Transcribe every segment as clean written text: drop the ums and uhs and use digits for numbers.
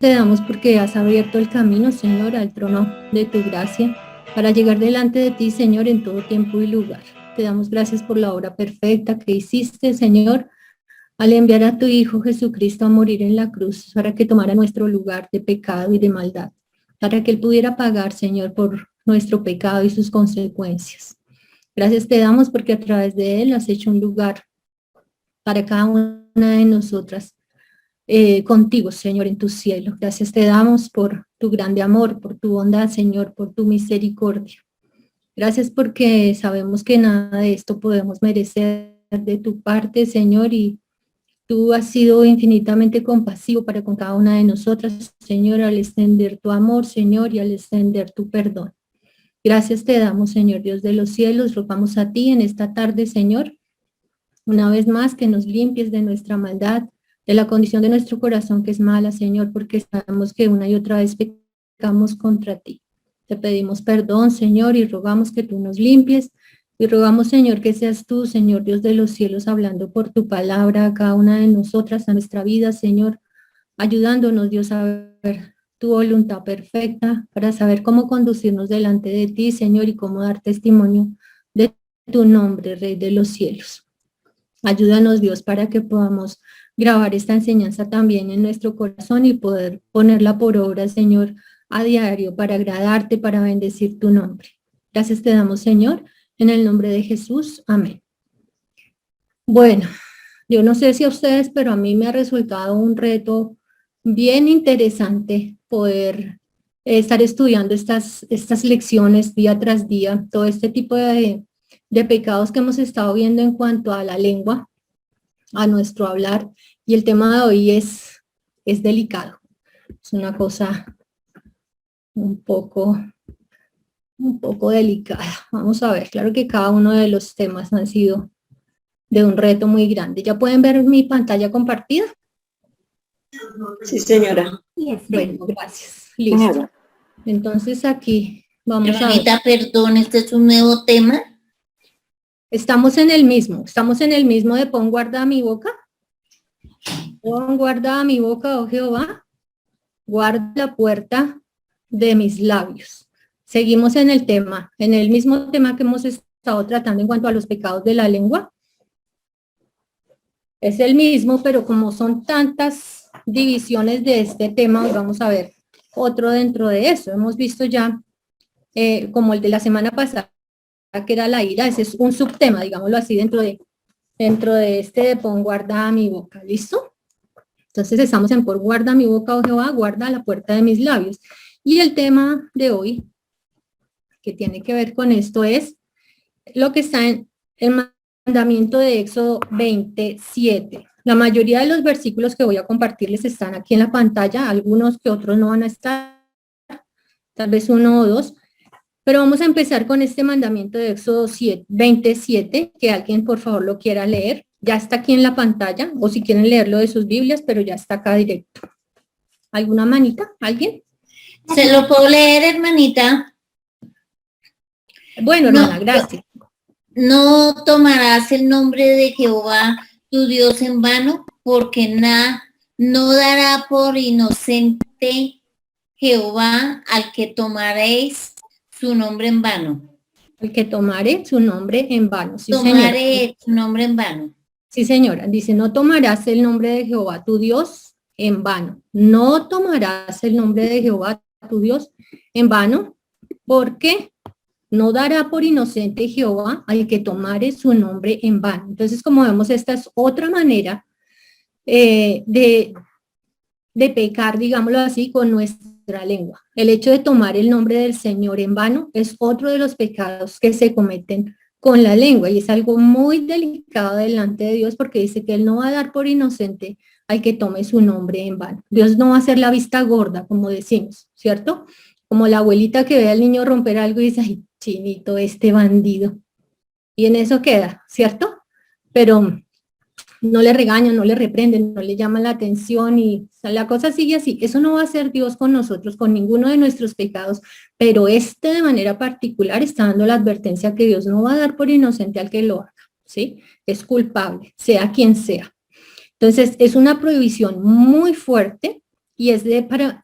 te damos porque has abierto el camino, Señor, al trono de tu gracia, para llegar delante de ti, Señor, en todo tiempo y lugar. Te damos gracias por la obra perfecta que hiciste, Señor, al enviar a tu Hijo Jesucristo a morir en la cruz, para que tomara nuestro lugar de pecado y de maldad, para que Él pudiera pagar, Señor, por nuestro pecado y sus consecuencias. Gracias te damos porque a través de Él has hecho un lugar para cada una de nosotras, contigo, Señor, en tu cielo. Gracias te damos por tu grande amor, por tu bondad, Señor, por tu misericordia. Gracias porque sabemos que nada de esto podemos merecer de tu parte, Señor, y tú has sido infinitamente compasivo para con cada una de nosotras, Señor, al extender tu amor, Señor, y al extender tu perdón. Gracias te damos, Señor Dios de los cielos. Rogamos a ti en esta tarde, Señor, una vez más que nos limpies de nuestra maldad, de la condición de nuestro corazón que es mala, Señor, porque sabemos que una y otra vez pecamos contra ti. Te pedimos perdón, Señor, y rogamos que tú nos limpies, y rogamos, Señor, que seas tú, Señor Dios de los cielos, hablando por tu palabra a cada una de nosotras, a nuestra vida, Señor, ayudándonos, Dios, a ver tu voluntad perfecta, para saber cómo conducirnos delante de ti, Señor, y cómo dar testimonio de tu nombre, Rey de los cielos. Ayúdanos, Dios, para que podamos grabar esta enseñanza también en nuestro corazón y poder ponerla por obra, Señor, a diario, para agradarte, para bendecir tu nombre. Gracias te damos, Señor, en el nombre de Jesús. Amén. Bueno, yo no sé si a ustedes, pero a mí me ha resultado un reto bien interesante poder estar estudiando estas lecciones día tras día, todo este tipo de pecados que hemos estado viendo en cuanto a la lengua, a nuestro hablar, y el tema de hoy es delicado. Es una cosa un poco delicada. Vamos a ver, claro que cada uno de los temas han sido de un reto muy grande. ¿Ya pueden ver mi pantalla compartida? Sí, señora. Bueno, gracias. Listo. Entonces aquí vamos Hermanita, a ver. Perdón, ¿este es un nuevo tema? Estamos en el mismo de pon guarda mi boca. Pon guarda mi boca, oh Jehová, guarda la puerta de mis labios. Seguimos en el tema, en el mismo tema que hemos estado tratando en cuanto a los pecados de la lengua. Es el mismo, pero como son tantas divisiones de este tema, hoy vamos a ver otro dentro de eso. Hemos visto ya, como el de la semana pasada, que era la ira, ese es un subtema, digámoslo así, dentro de este de pon guarda mi boca, ¿listo? Entonces estamos en por guarda mi boca, oh Jehová, guarda la puerta de mis labios. Y el tema de hoy, que tiene que ver con esto, es lo que está en el mandamiento de Éxodo 27. La mayoría de los versículos que voy a compartirles están aquí en la pantalla, algunos que otros no van a estar, tal vez uno o dos, pero vamos a empezar con este mandamiento de Éxodo 27, que alguien por favor lo quiera leer. Ya está aquí en la pantalla, o si quieren leerlo de sus Biblias, pero ya está acá directo. ¿Alguna manita? ¿Alguien? ¿Se lo puedo leer, hermanita? Bueno, hermana, gracias. No tomarás el nombre de Jehová tu Dios en vano, porque no dará por inocente Jehová al que tomaréis su nombre en vano. El que tomare su nombre en vano. Sí, tomaré señora. su nombre en vano. Sí, señora. Dice, no tomarás el nombre de Jehová tu Dios en vano. No tomarás el nombre de Jehová tu Dios en vano, porque no dará por inocente Jehová al que tomare su nombre en vano. Entonces, como vemos, esta es otra manera de pecar, digámoslo así, con nuestra lengua. El hecho de tomar el nombre del Señor en vano es otro de los pecados que se cometen con la lengua, y es algo muy delicado delante de Dios, porque dice que Él no va a dar por inocente al que tome su nombre en vano. Dios no va a hacer la vista gorda, como decimos, ¿cierto? Como la abuelita que ve al niño romper algo y dice, ay, chinito, este bandido. Y en eso queda, ¿cierto? Pero no le regañan, no le reprenden, no le llaman la atención, y la cosa sigue así. Eso no va a ser Dios con nosotros, con ninguno de nuestros pecados, pero de manera particular está dando la advertencia que Dios no va a dar por inocente al que lo haga, ¿sí? Es culpable, sea quien sea. Entonces, es una prohibición muy fuerte, y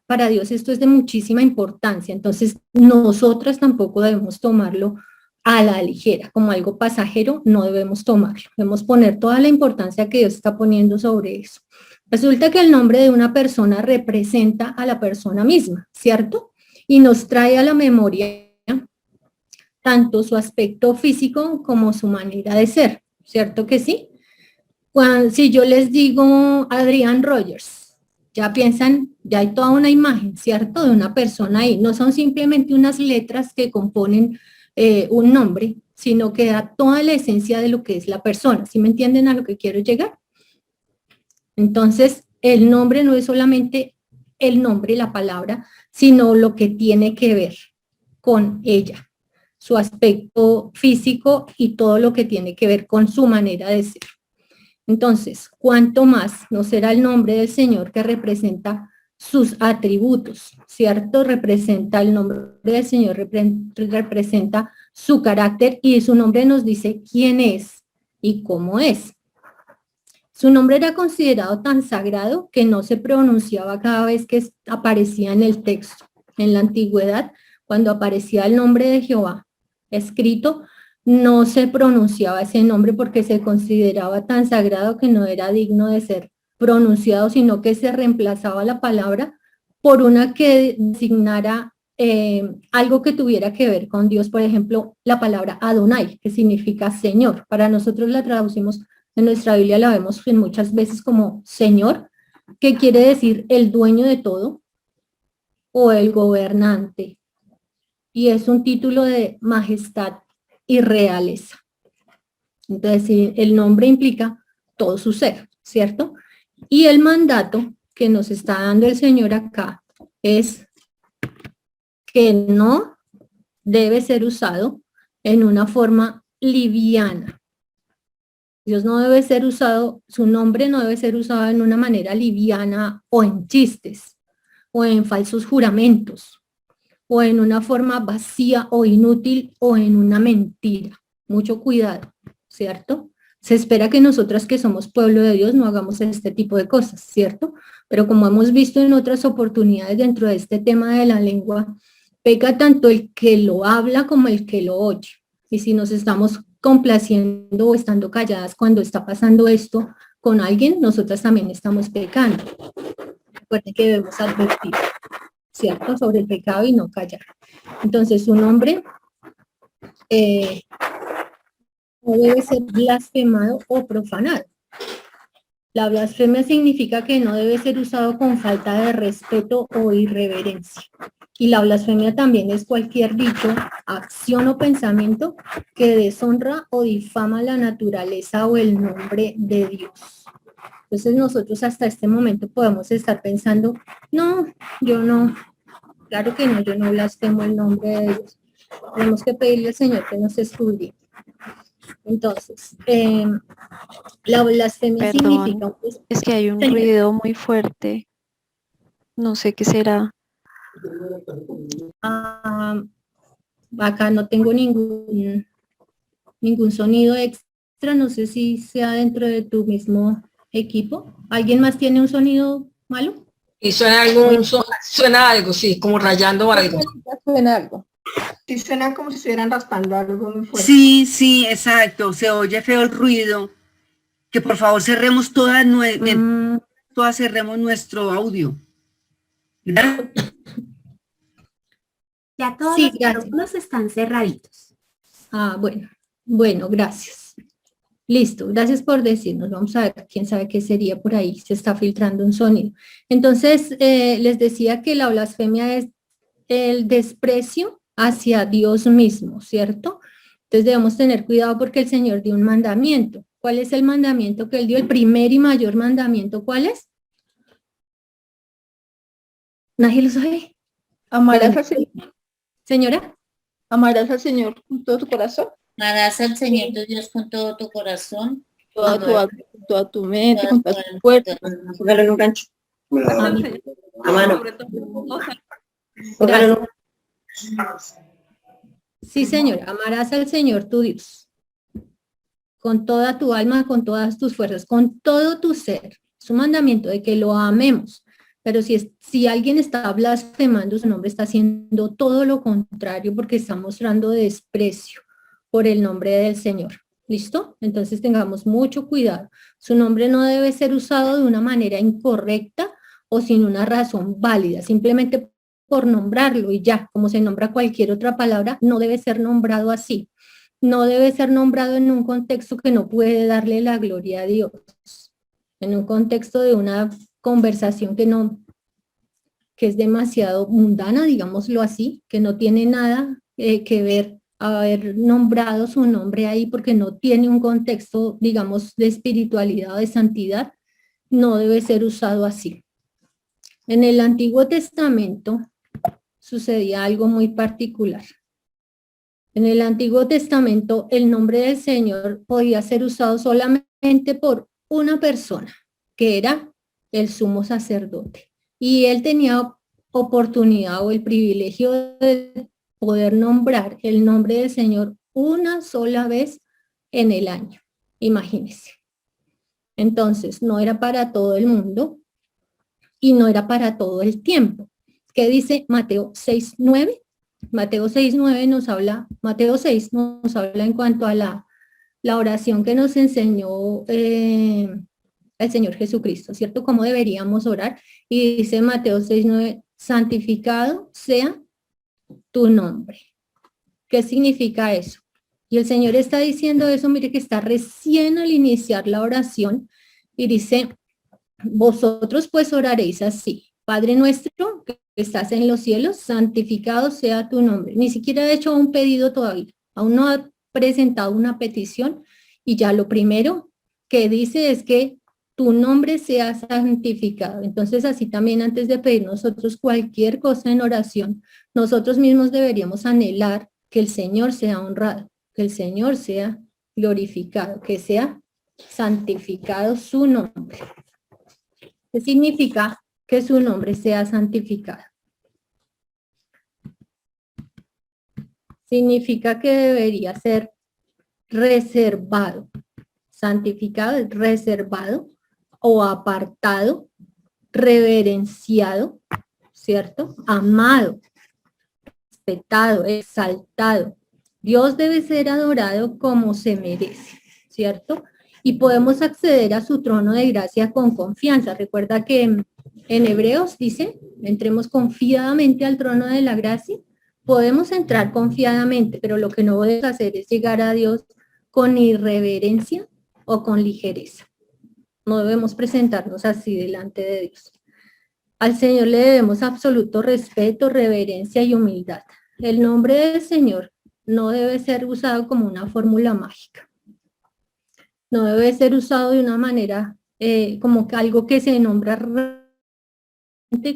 para Dios esto es de muchísima importancia. Entonces, nosotras tampoco debemos tomarlo a la ligera, como algo pasajero, no debemos tomarlo. Debemos poner toda la importancia que Dios está poniendo sobre eso. Resulta que el nombre de una persona representa a la persona misma, ¿cierto? Y nos trae a la memoria tanto su aspecto físico como su manera de ser, ¿cierto que sí? Si yo les digo Adrián Rogers, ya piensan, ya hay toda una imagen, ¿cierto? De una persona ahí. No son simplemente unas letras que componen un nombre, sino que da toda la esencia de lo que es la persona. ¿Sí me entienden a lo que quiero llegar? Entonces, el nombre no es solamente el nombre, la palabra, sino lo que tiene que ver con ella, su aspecto físico y todo lo que tiene que ver con su manera de ser. Entonces, ¿cuánto más no será el nombre del Señor que representa sus atributos, ¿cierto? Representa el nombre del Señor, representa su carácter y su nombre nos dice quién es y cómo es. Su nombre era considerado tan sagrado que no se pronunciaba cada vez que aparecía en el texto. En la antigüedad, cuando aparecía el nombre de Jehová escrito, no se pronunciaba ese nombre porque se consideraba tan sagrado que no era digno de ser pronunciado, sino que se reemplazaba la palabra por una que designara algo que tuviera que ver con Dios. Por ejemplo, la palabra Adonai, que significa Señor. Para nosotros la traducimos en nuestra Biblia, la vemos muchas veces como Señor, que quiere decir el dueño de todo o el gobernante. Y es un título de majestad y realeza. Entonces, el nombre implica todo su ser, ¿cierto? Y el mandato que nos está dando el Señor acá es que no debe ser usado en una forma liviana. Dios no debe ser usado, su nombre no debe ser usado en una manera liviana o en chistes o en falsos juramentos o en una forma vacía o inútil o en una mentira. Mucho cuidado, ¿cierto? Se espera que nosotras que somos pueblo de Dios no hagamos este tipo de cosas, ¿cierto? Pero como hemos visto en otras oportunidades dentro de este tema de la lengua, peca tanto el que lo habla como el que lo oye. Y si nos estamos complaciendo o estando calladas cuando está pasando esto con alguien, nosotras también estamos pecando. Recuerden que debemos advertir, ¿cierto? Sobre el pecado y no callar. Entonces, su nombre no debe ser blasfemado o profanado. La blasfemia significa que no debe ser usado con falta de respeto o irreverencia. Y la blasfemia también es cualquier dicho, acción o pensamiento que deshonra o difama la naturaleza o el nombre de Dios. Entonces nosotros hasta este momento podemos estar pensando, no, yo no, claro que no, yo no blasfemo el nombre de Dios. Tenemos que pedirle al Señor que nos estudie. Entonces, la blasfemia significa... Es que hay un ruido muy fuerte. No sé qué será. Acá no tengo ningún sonido extra. No sé si sea dentro de tu mismo equipo. ¿Alguien más tiene un sonido malo? Y suena algo, sí, como rayando algo. Suena algo. Sí, suena como si estuvieran raspando algo muy fuerte. Sí, exacto. Se oye feo el ruido. Que por favor cerremos todas cerremos nuestro audio. ¿Verdad? Ya todos los micrófonos están cerraditos. Bueno, gracias. Listo, gracias por decirnos. Vamos a ver, quién sabe qué sería por ahí. Se está filtrando un sonido. Entonces, les decía que la blasfemia es el desprecio hacia Dios mismo, ¿cierto? Entonces debemos tener cuidado porque el Señor dio un mandamiento. ¿Cuál es el mandamiento que Él dio? El primer y mayor mandamiento, ¿cuál es? ¿Nadie lo sabe? Amarás al Señor. Señora. Amarás al Señor con todo tu corazón. Amarás al Señor tu Dios con todo tu corazón. Toda tu mente, con toda tu cuerpo. Póngalo en un gancho. A mano. Sí, Señor, amarás al Señor tu Dios con toda tu alma, con todas tus fuerzas, con todo tu ser. Es un mandamiento de que lo amemos. Pero si alguien está blasfemando su nombre, está haciendo todo lo contrario porque está mostrando desprecio por el nombre del Señor. ¿Listo? Entonces tengamos mucho cuidado. Su nombre no debe ser usado de una manera incorrecta o sin una razón válida, simplemente por nombrarlo y ya, como se nombra cualquier otra palabra, no debe ser nombrado así. No debe ser nombrado en un contexto que no puede darle la gloria a Dios. En un contexto de una conversación que es demasiado mundana, digámoslo así, que no tiene nada que ver haber nombrado su nombre ahí porque no tiene un contexto, digamos, de espiritualidad o de santidad, no debe ser usado así. En el Antiguo Testamento sucedía algo muy particular. En el Antiguo Testamento el nombre del Señor podía ser usado solamente por una persona, que era el sumo sacerdote. Y él tenía oportunidad o el privilegio de poder nombrar el nombre del Señor una sola vez en el año. Imagínense. Entonces, no era para todo el mundo y no era para todo el tiempo. ¿Qué dice Mateo 6:9? Mateo 6:9 nos habla, Mateo 6 nos habla en cuanto a la oración que nos enseñó el Señor Jesucristo, ¿cierto? Cómo deberíamos orar. Y dice Mateo 6:9, santificado sea tu nombre. ¿Qué significa eso? Y el Señor está diciendo eso, mire que está recién al iniciar la oración y dice, vosotros pues oraréis así, Padre nuestro que estás en los cielos, santificado sea tu nombre. Ni siquiera ha hecho un pedido todavía, aún no ha presentado una petición y ya lo primero que dice es que tu nombre sea santificado. Entonces, así también antes de pedir nosotros cualquier cosa en oración, nosotros mismos deberíamos anhelar que el Señor sea honrado, que el Señor sea glorificado, que sea santificado su nombre. ¿Qué significa que su nombre sea santificado? Significa que debería ser reservado. Santificado es reservado o apartado, reverenciado, ¿cierto? Amado, respetado, exaltado. Dios debe ser adorado como se merece, ¿cierto? Y podemos acceder a su trono de gracia con confianza. Recuerda que en Hebreos dice, entremos confiadamente al trono de la gracia. Podemos entrar confiadamente, pero lo que no debemos hacer es llegar a Dios con irreverencia o con ligereza. No debemos presentarnos así delante de Dios. Al Señor le debemos absoluto respeto, reverencia y humildad. El nombre del Señor no debe ser usado como una fórmula mágica. No debe ser usado de una manera como que algo que se nombra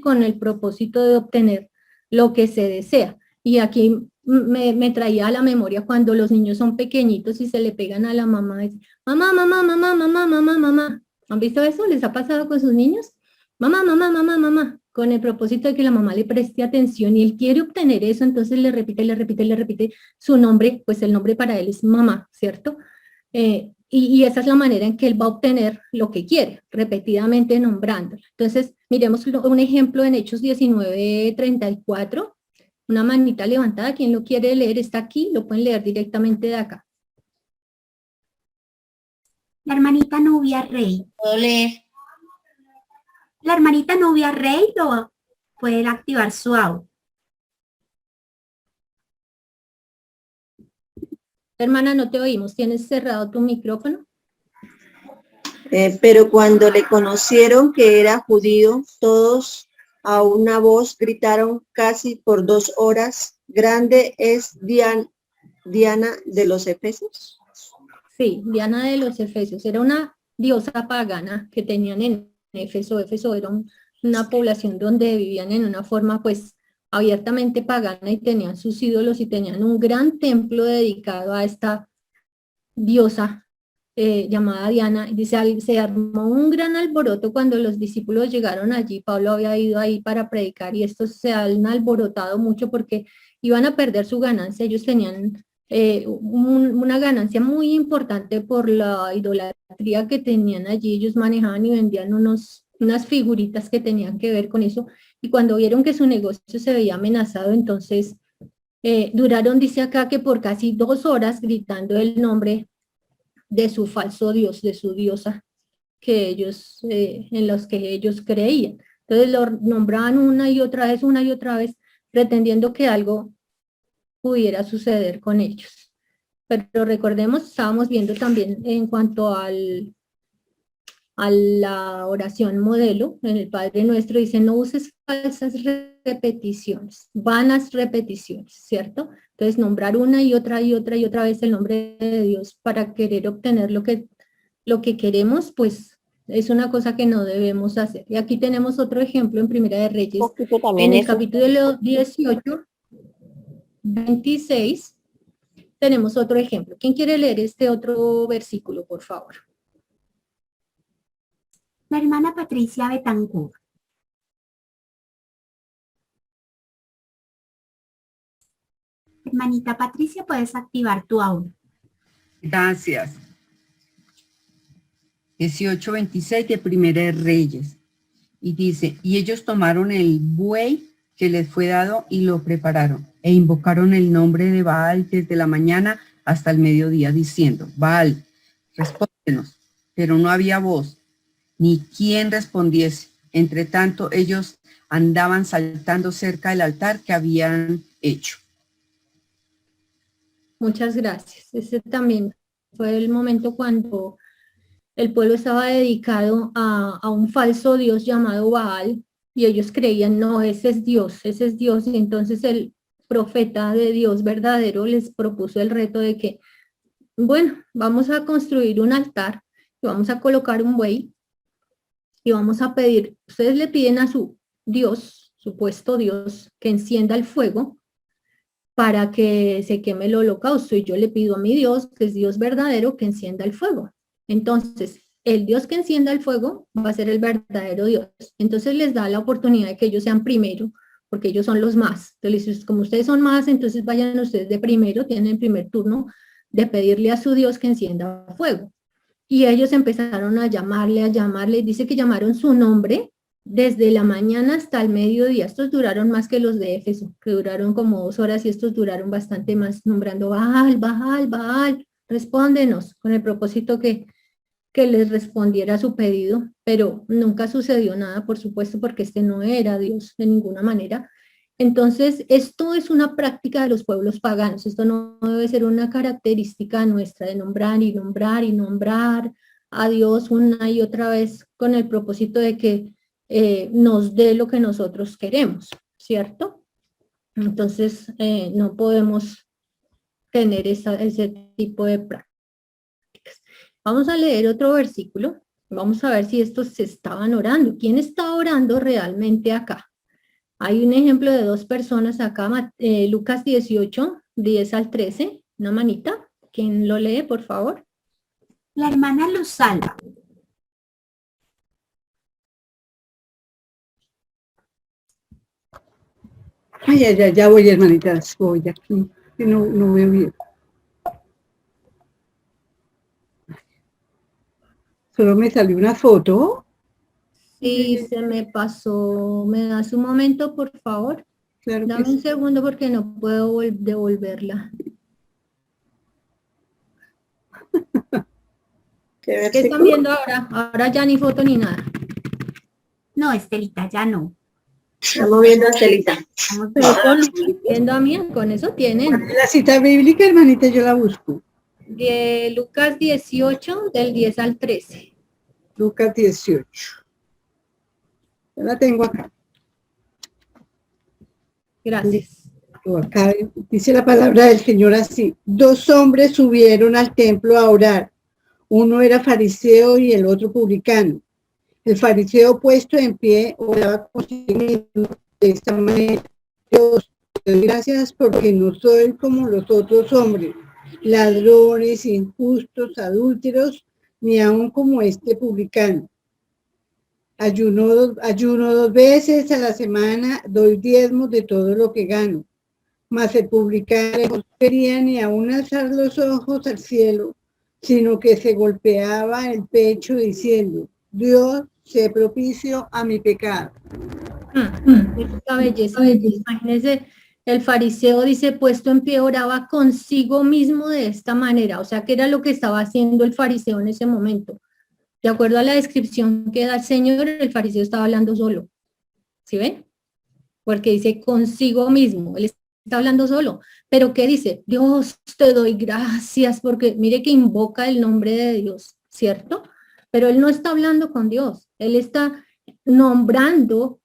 con el propósito de obtener lo que se desea. Y aquí me traía a la memoria cuando los niños son pequeñitos y se le pegan a la mamá. Mamá, mamá, mamá, mamá, mamá, mamá. ¿Han visto eso? ¿Les ha pasado con sus niños? Mamá, mamá, mamá, mamá. Con el propósito de que la mamá le preste atención y él quiere obtener eso, entonces le repite, le repite, le repite su nombre, pues el nombre para él es mamá, ¿cierto? Y esa es la manera en que él va a obtener lo que quiere, repetidamente nombrándolo. Entonces, miremos un ejemplo en Hechos 19:34. Una manita levantada, quien lo quiere leer está aquí, lo pueden leer directamente de acá. La hermanita Nubia Rey. ¿Puedo leer? La hermanita Nubia Rey lo puede activar su audio. Hermana, no te oímos. ¿Tienes cerrado tu micrófono? Pero cuando le conocieron que era judío, todos a una voz gritaron casi por 2 horas, ¿grande es Diana de los Efesios? Sí, Diana de los Efesios. Era una diosa pagana que tenían en Éfeso. Éfeso era una población donde vivían en una forma pues abiertamente pagana y tenían sus ídolos y tenían un gran templo dedicado a esta diosa llamada Diana. Dice, se armó un gran alboroto cuando los discípulos llegaron allí. Pablo había ido ahí para predicar y estos se han alborotado mucho porque iban a perder su ganancia. Ellos tenían una ganancia muy importante por la idolatría que tenían allí. Ellos manejaban y vendían unos unas figuritas que tenían que ver con eso, y cuando vieron que su negocio se veía amenazado, entonces duraron, dice acá, que por casi 2 horas gritando el nombre de su falso dios, de su diosa, que ellos, en los que ellos creían. Entonces lo nombraban una y otra vez, pretendiendo que algo pudiera suceder con ellos. Pero recordemos, estábamos viendo también en cuanto a la oración modelo, en el Padre Nuestro dice, no uses falsas repeticiones, vanas repeticiones, ¿cierto? Entonces nombrar una y otra vez el nombre de Dios para querer obtener lo que queremos, pues es una cosa que no debemos hacer. Y aquí tenemos otro ejemplo en Primera de Reyes, en el capítulo 18, 26, tenemos otro ejemplo. ¿Quién quiere leer este otro versículo, por favor? La hermana Patricia Betancourt. Hermanita Patricia, puedes activar tu audio. Gracias. 18:26 de Primera de Reyes. Y dice, y ellos tomaron el buey que les fue dado y lo prepararon, e invocaron el nombre de Baal desde la mañana hasta el mediodía, diciendo, Baal, respóndenos. Pero no había voz, ni quien respondiese. Entre tanto, ellos andaban saltando cerca del altar que habían hecho. Muchas gracias. Ese también fue el momento cuando el pueblo estaba dedicado a un falso dios llamado Baal, y ellos creían, no, ese es Dios, y entonces el profeta de Dios verdadero les propuso el reto de que, bueno, vamos a construir un altar, y vamos a colocar un buey, y vamos a pedir, ustedes le piden a su Dios, supuesto Dios, que encienda el fuego, para que se queme el holocausto, y yo le pido a mi Dios, que es Dios verdadero, que encienda el fuego. Entonces, el Dios que encienda el fuego va a ser el verdadero Dios. Entonces les da la oportunidad de que ellos sean primero, porque ellos son los más. Entonces, como ustedes son más, entonces vayan ustedes de primero, tienen el primer turno de pedirle a su Dios que encienda fuego. Y ellos empezaron a llamarle, dice que llamaron su nombre desde la mañana hasta el mediodía. Estos duraron más que los de Éfeso, que duraron como 2 horas, y estos duraron bastante más, nombrando Baal, Baal, Baal, respóndenos, con el propósito que les respondiera a su pedido, pero nunca sucedió nada, por supuesto, porque este no era Dios de ninguna manera. Entonces, esto es una práctica de los pueblos paganos, esto no debe ser una característica nuestra de nombrar y nombrar y nombrar a Dios una y otra vez con el propósito de que nos dé lo que nosotros queremos, ¿cierto? Entonces, no podemos tener ese tipo de prácticas. Vamos a leer otro versículo. Vamos a ver si estos se estaban orando. ¿Quién está orando realmente acá? Hay un ejemplo de 2 personas acá, Lucas 18, 10 al 13. Una manita. ¿Quién lo lee, por favor? La hermana Luz Salva. Ay, ya voy, hermanitas, voy aquí, que no veo bien. Solo me salió una foto. Sí, se me pasó. ¿Me das un momento, por favor? Claro. Dame un segundo porque no puedo devolverla. ¿Qué están viendo ahora? Ahora ya ni foto ni nada. No, Estelita, ya no. Estamos viendo a Celita. Viendo a mí, con eso tienen. La cita bíblica, hermanita, yo la busco. De Lucas 18, del 10 al 13. Lucas 18. Yo la tengo acá. Gracias. Acá dice la palabra del Señor así. 2 hombres subieron al templo a orar. Uno era fariseo y el otro publicano. El fariseo, puesto en pie, oraba consigo mismo de esta manera: Dios, te doy gracias porque no soy como los otros hombres, ladrones, injustos, adúlteros, ni aun como este publicano. Ayuno 2 veces a la semana, doy diezmos de todo lo que gano. Mas el publicano no quería ni aun alzar los ojos al cielo, sino que se golpeaba el pecho diciendo: Dios, sé propicio a mi pecado. Esta belleza. Imagínense, el fariseo dice, puesto en pie, oraba consigo mismo de esta manera. O sea, ¿qué era lo que estaba haciendo el fariseo en ese momento? De acuerdo a la descripción que da el Señor, el fariseo estaba hablando solo. ¿Sí ven? Porque dice consigo mismo, él está hablando solo. Pero ¿qué dice? Dios, te doy gracias, porque mire que invoca el nombre de Dios, ¿cierto? Pero él no está hablando con Dios, él está nombrando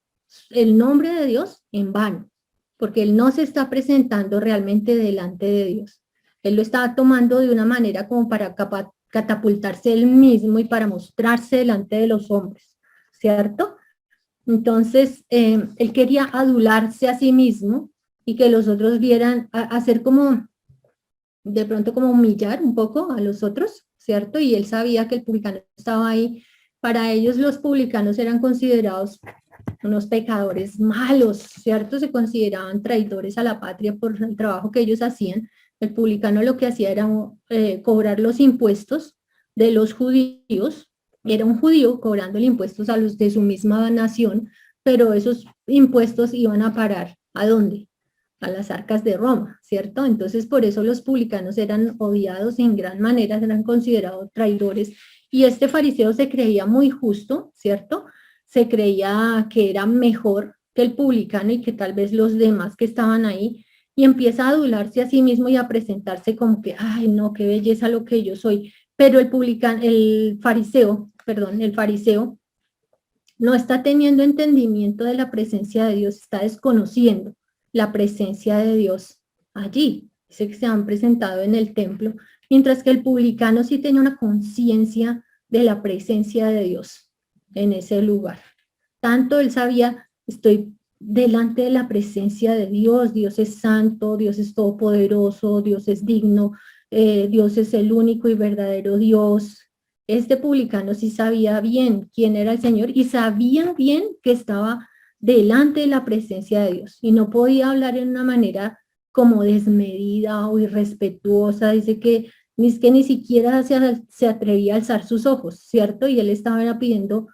el nombre de Dios en vano, porque él no se está presentando realmente delante de Dios. Él lo está tomando de una manera como para catapultarse él mismo y para mostrarse delante de los hombres, ¿cierto? Entonces, él quería adularse a sí mismo y que los otros vieran, hacer como, de pronto como humillar un poco a los otros, ¿cierto? Y él sabía que el publicano estaba ahí. Para ellos los publicanos eran considerados unos pecadores malos, ¿cierto? Se consideraban traidores a la patria por el trabajo que ellos hacían. El publicano lo que hacía era cobrar los impuestos de los judíos. Era un judío cobrando impuestos a los de su misma nación, pero esos impuestos iban a parar, ¿a dónde? A las arcas de Roma, ¿cierto? Entonces, por eso los publicanos eran odiados en gran manera, eran considerados traidores, y este fariseo se creía muy justo, ¿cierto? Se creía que era mejor que el publicano y que tal vez los demás que estaban ahí, y empieza a adularse a sí mismo y a presentarse como que, ay, no, qué belleza lo que yo soy. Pero el fariseo no está teniendo entendimiento de la presencia de Dios, está desconociendo la presencia de Dios allí. Dice que se han presentado en el templo, mientras que el publicano sí tenía una conciencia de la presencia de Dios en ese lugar. Tanto él sabía, estoy delante de la presencia de Dios, Dios es santo, Dios es todopoderoso, Dios es digno, Dios es el único y verdadero Dios. Este publicano sí sabía bien quién era el Señor y sabía bien que estaba delante de la presencia de Dios y no podía hablar en una manera como desmedida o irrespetuosa. Dice que ni siquiera se atrevía a alzar sus ojos, ¿cierto? Y él estaba pidiendo,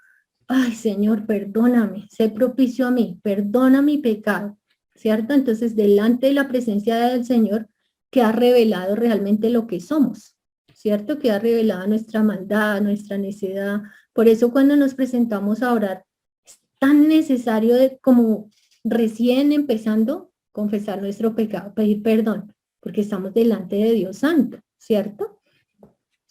ay Señor, perdóname, sé propicio a mí, perdona mi pecado, ¿cierto? Entonces delante de la presencia del Señor que ha revelado realmente lo que somos, ¿cierto? Que ha revelado nuestra maldad, nuestra necedad. Por eso cuando nos presentamos a orar, es tan necesario como recién empezando, confesar nuestro pecado, pedir perdón, porque estamos delante de Dios Santo, ¿cierto?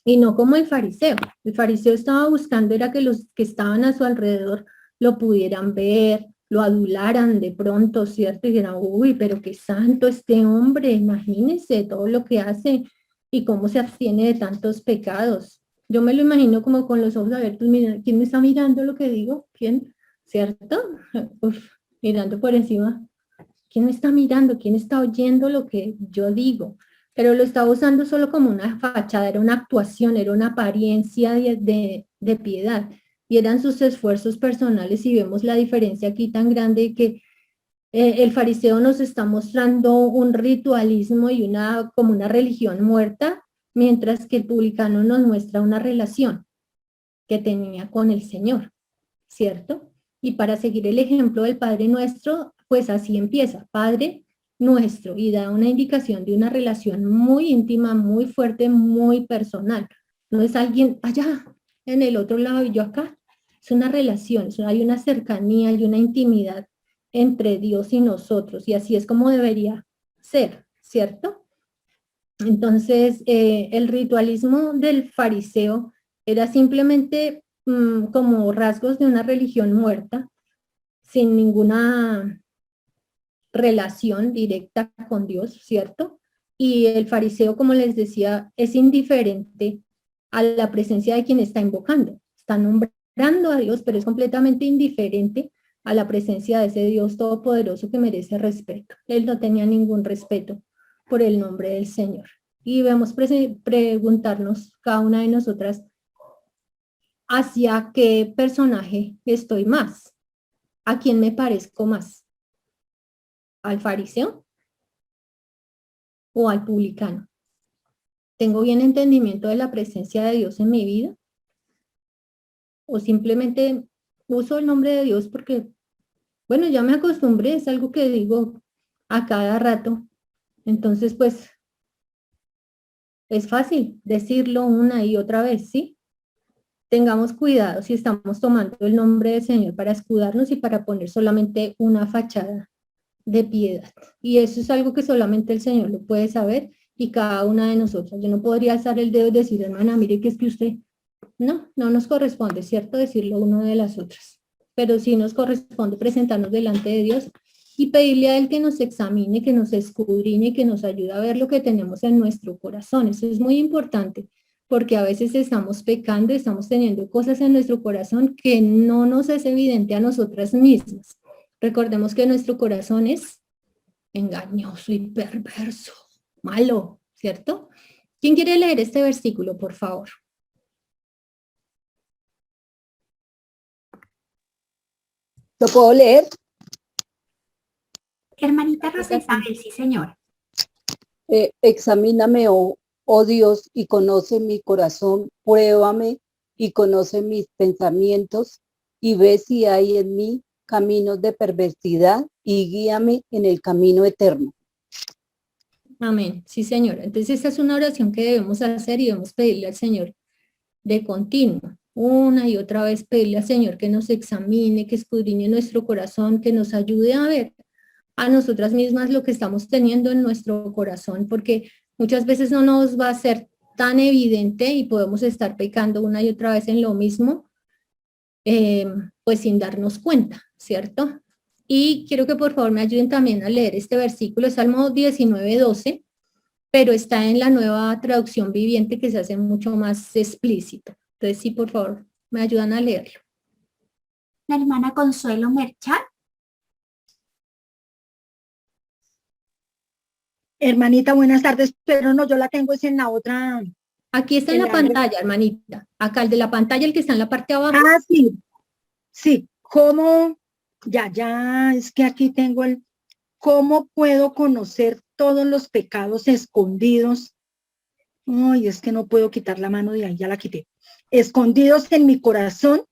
Y no como el fariseo. El fariseo estaba buscando era que los que estaban a su alrededor lo pudieran ver, lo adularan de pronto, ¿cierto? Y dijeran, uy, pero qué santo este hombre, imagínense todo lo que hace y cómo se abstiene de tantos pecados. Yo me lo imagino como con los ojos abiertos, mira, ¿quién me está mirando lo que digo? ¿Quién? ¿Cierto? Uf, mirando por encima. ¿Quién me está mirando? ¿Quién está oyendo lo que yo digo? Pero lo estaba usando solo como una fachada, era una actuación, era una apariencia de piedad. Y eran sus esfuerzos personales y vemos la diferencia aquí tan grande que el fariseo nos está mostrando un ritualismo y como una religión muerta, mientras que el publicano nos muestra una relación que tenía con el Señor, ¿cierto? Y para seguir el ejemplo del Padre Nuestro, pues así empieza, Padre Nuestro, y da una indicación de una relación muy íntima, muy fuerte, muy personal. No es alguien allá, en el otro lado y yo acá. Es una relación, hay una cercanía y una intimidad entre Dios y nosotros, y así es como debería ser, ¿cierto? Entonces, el ritualismo del fariseo era simplemente como rasgos de una religión muerta, sin ninguna relación directa con Dios, ¿cierto? Y el fariseo, como les decía, es indiferente a la presencia de quien está invocando. Está nombrando a Dios, pero es completamente indiferente a la presencia de ese Dios todopoderoso que merece respeto. Él no tenía ningún respeto por el nombre del Señor. Y debemos preguntarnos cada una de nosotras hacia qué personaje estoy más, a quién me parezco más, al fariseo o al publicano. ¿Tengo bien entendimiento de la presencia de Dios en mi vida? ¿O simplemente uso el nombre de Dios porque, bueno, ya me acostumbré, es algo que digo a cada rato. Entonces, pues, es fácil decirlo una y otra vez, ¿sí? Tengamos cuidado si estamos tomando el nombre del Señor para escudarnos y para poner solamente una fachada de piedad. Y eso es algo que solamente el Señor lo puede saber y cada una de nosotras. Yo no podría alzar el dedo y decir, hermana, mire que es que usted, no nos corresponde, ¿cierto? Decirlo uno de las otras. Pero sí nos corresponde presentarnos delante de Dios y pedirle a Él que nos examine, que nos escudriñe, que nos ayude a ver lo que tenemos en nuestro corazón. Eso es muy importante, porque a veces estamos pecando, estamos teniendo cosas en nuestro corazón que no nos es evidente a nosotras mismas. Recordemos que nuestro corazón es engañoso y perverso, malo, ¿cierto? ¿Quién quiere leer este versículo, por favor? ¿Lo puedo leer? Hermanita Rosa Isabel, sí, señor. Examíname, oh Dios, y conoce mi corazón, pruébame y conoce mis pensamientos, y ve si hay en mí caminos de perversidad, y guíame en el camino eterno. Amén. Sí, Señor. Entonces esta es una oración que debemos hacer y debemos pedirle al Señor de continuo, una y otra vez pedirle al Señor que nos examine, que escudriñe nuestro corazón, que nos ayude a ver a nosotras mismas lo que estamos teniendo en nuestro corazón, porque muchas veces no nos va a ser tan evidente y podemos estar pecando una y otra vez en lo mismo, pues sin darnos cuenta, ¿cierto? Y quiero que por favor me ayuden también a leer este versículo, Salmo 19:12, pero está en la nueva traducción viviente que se hace mucho más explícito. Entonces sí, por favor, me ayudan a leerlo. La hermana Consuelo Merchal. Hermanita, buenas tardes, pero no, yo la tengo es en la otra. Aquí está en la pantalla, hermanita. Acá el de la pantalla, el que está en la parte de abajo. Ah, sí, sí. ¿Cómo? Ya, es que aquí tengo el. ¿Cómo puedo conocer todos los pecados escondidos? Ay, es que no puedo quitar la mano de ahí, ya la quité. Escondidos en mi corazón,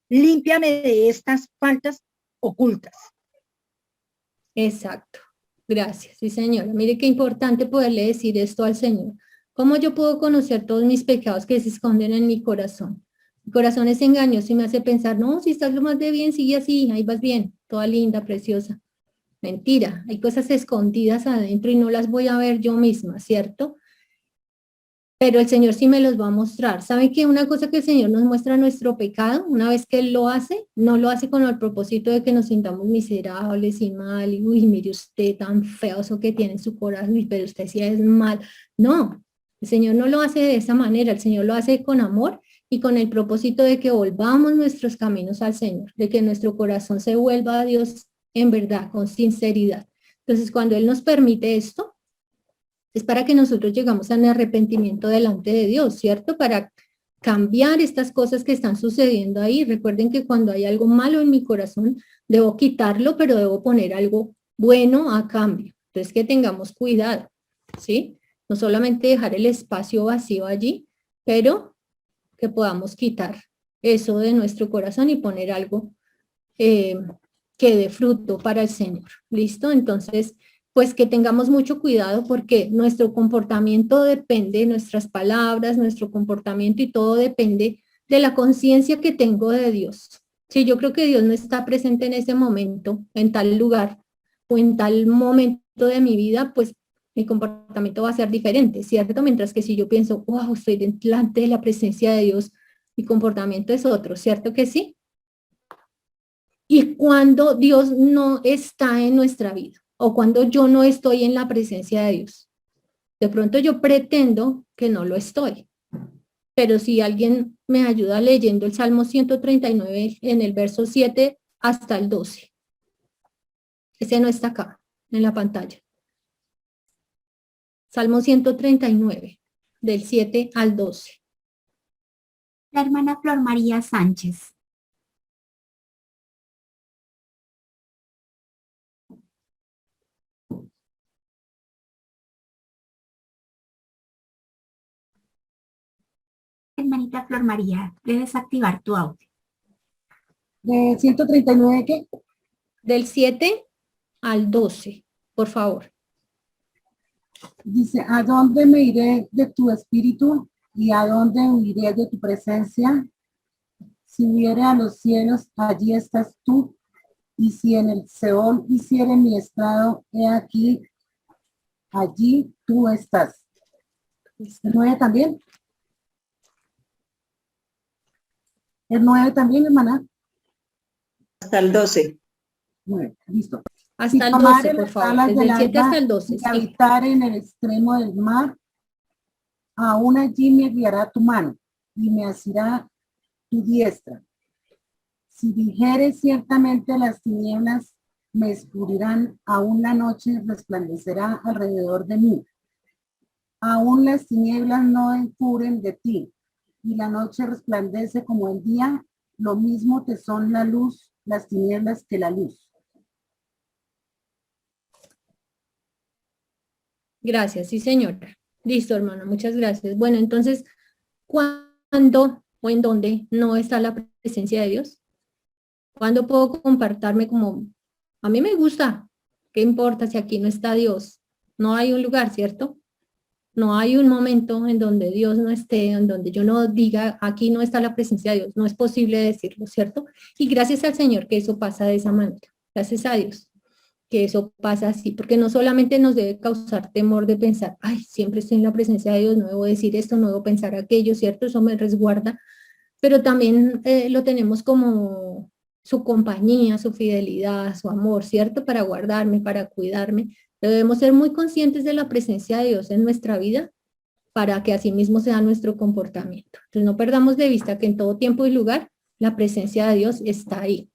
límpiame de estas faltas ocultas. Exacto. Gracias, sí, señora. Mire qué importante poderle decir esto al Señor. ¿Cómo yo puedo conocer todos mis pecados que se esconden en mi corazón? Mi corazón es engañoso y me hace pensar, no, si estás lo más de bien, sigue así, ahí vas bien, toda linda, preciosa. Mentira, hay cosas escondidas adentro y no las voy a ver yo misma, ¿cierto? Pero el Señor sí me los va a mostrar. ¿Saben que una cosa que el Señor nos muestra nuestro pecado, una vez que Él lo hace, no lo hace con el propósito de que nos sintamos miserables y mal, y uy, mire usted tan feo eso que tiene en su corazón, pero usted sí es mal. No, el Señor no lo hace de esa manera, el Señor lo hace con amor y con el propósito de que volvamos nuestros caminos al Señor, de que nuestro corazón se vuelva a Dios en verdad, con sinceridad. Entonces, cuando Él nos permite esto, es para que nosotros llegamos al arrepentimiento delante de Dios, ¿cierto? Para cambiar estas cosas que están sucediendo ahí. Recuerden que cuando hay algo malo en mi corazón, debo quitarlo, pero debo poner algo bueno a cambio. Entonces, que tengamos cuidado, ¿sí? No solamente dejar el espacio vacío allí, pero que podamos quitar eso de nuestro corazón y poner algo que dé fruto para el Señor. ¿Listo? Entonces, pues que tengamos mucho cuidado porque nuestro comportamiento depende, nuestras palabras, nuestro comportamiento y todo depende de la conciencia que tengo de Dios. Si yo creo que Dios no está presente en ese momento, en tal lugar o en tal momento de mi vida, pues mi comportamiento va a ser diferente, ¿cierto? Mientras que si yo pienso, wow, estoy delante de la presencia de Dios, mi comportamiento es otro, ¿cierto que sí? Y cuando Dios no está en nuestra vida o cuando yo no estoy en la presencia de Dios. De pronto yo pretendo que no lo estoy. Pero si alguien me ayuda leyendo el Salmo 139 en el verso 7 hasta el 12. Ese no está acá, en la pantalla. Salmo 139, del 7 al 12. La hermana Flor María Sánchez. Hermanita Flor María, debes activar tu audio. ¿De 139 qué? Del 7 al 12, por favor. Dice, ¿a dónde me iré de tu espíritu y a dónde huiré de tu presencia? Si hubiere a los cielos, allí estás tú, y si en el Seol hiciere mi estrado, he aquí, allí tú estás. ¿El 9 también? ¿El 9 también, hermana? Hasta el 12. 9, listo. Hasta el tomare 12, por las favor. alas Desde del el 7 alba hasta el 12. y Sí. habitar en el extremo del mar, aún allí me guiará tu mano y me asirá tu diestra. Si dijere ciertamente las tinieblas me escurrirán, aún la noche resplandecerá alrededor de mí. Aún las tinieblas no encubren de ti, y la noche resplandece como el día, lo mismo te son la luz, las tinieblas que la luz. Gracias, sí, señora. Listo, hermano, muchas gracias. Bueno, entonces, ¿cuándo o en dónde no está la presencia de Dios? ¿Cuándo puedo comportarme como, a mí me gusta? ¿Qué importa si aquí no está Dios? No hay un lugar, ¿cierto? No hay un momento en donde Dios no esté, en donde yo no diga, aquí no está la presencia de Dios. No es posible decirlo, ¿cierto? Y gracias al Señor que eso pasa de esa manera. Gracias a Dios que eso pasa así, porque no solamente nos debe causar temor de pensar, ay, siempre estoy en la presencia de Dios, no debo decir esto, no debo pensar aquello, ¿cierto? Eso me resguarda, pero también lo tenemos como su compañía, su fidelidad, su amor, ¿cierto? Para guardarme, para cuidarme. Debemos ser muy conscientes de la presencia de Dios en nuestra vida para que así mismo sea nuestro comportamiento. Entonces no perdamos de vista que en todo tiempo y lugar la presencia de Dios está ahí.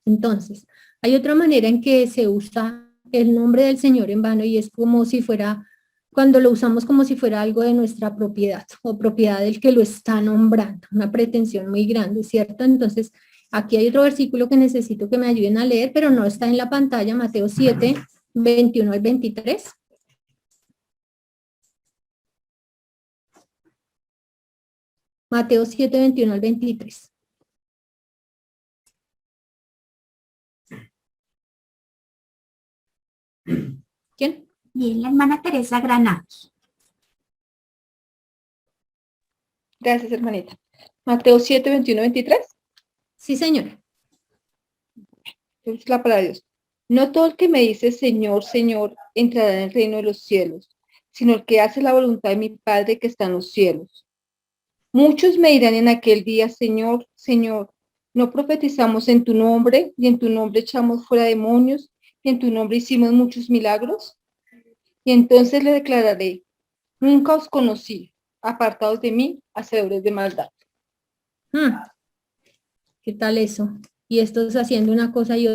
Entonces, hay otra manera en que se usa el nombre del Señor en vano y es como si fuera, cuando lo usamos como si fuera algo de nuestra propiedad o propiedad del que lo está nombrando, una pretensión muy grande, ¿cierto? Entonces, aquí hay otro versículo que necesito que me ayuden a leer, pero no está en la pantalla, Mateo 7, 21 al 23. Mateo 7, 21 al 23. ¿Quién? Bien, la hermana Teresa Granados. Gracias, hermanita. Mateo 7, 21, 23. Sí, señora. Es la palabra de Dios. No todo el que me dice Señor, Señor, entrará en el reino de los cielos, sino el que hace la voluntad de mi Padre que está en los cielos. Muchos me dirán en aquel día, Señor, Señor, ¿no profetizamos en tu nombre, y en tu nombre echamos fuera demonios, y en tu nombre hicimos muchos milagros? Y entonces le declararé, nunca os conocí, apartados de mí, hacedores de maldad. ¿Qué tal eso? Y estos haciendo una cosa y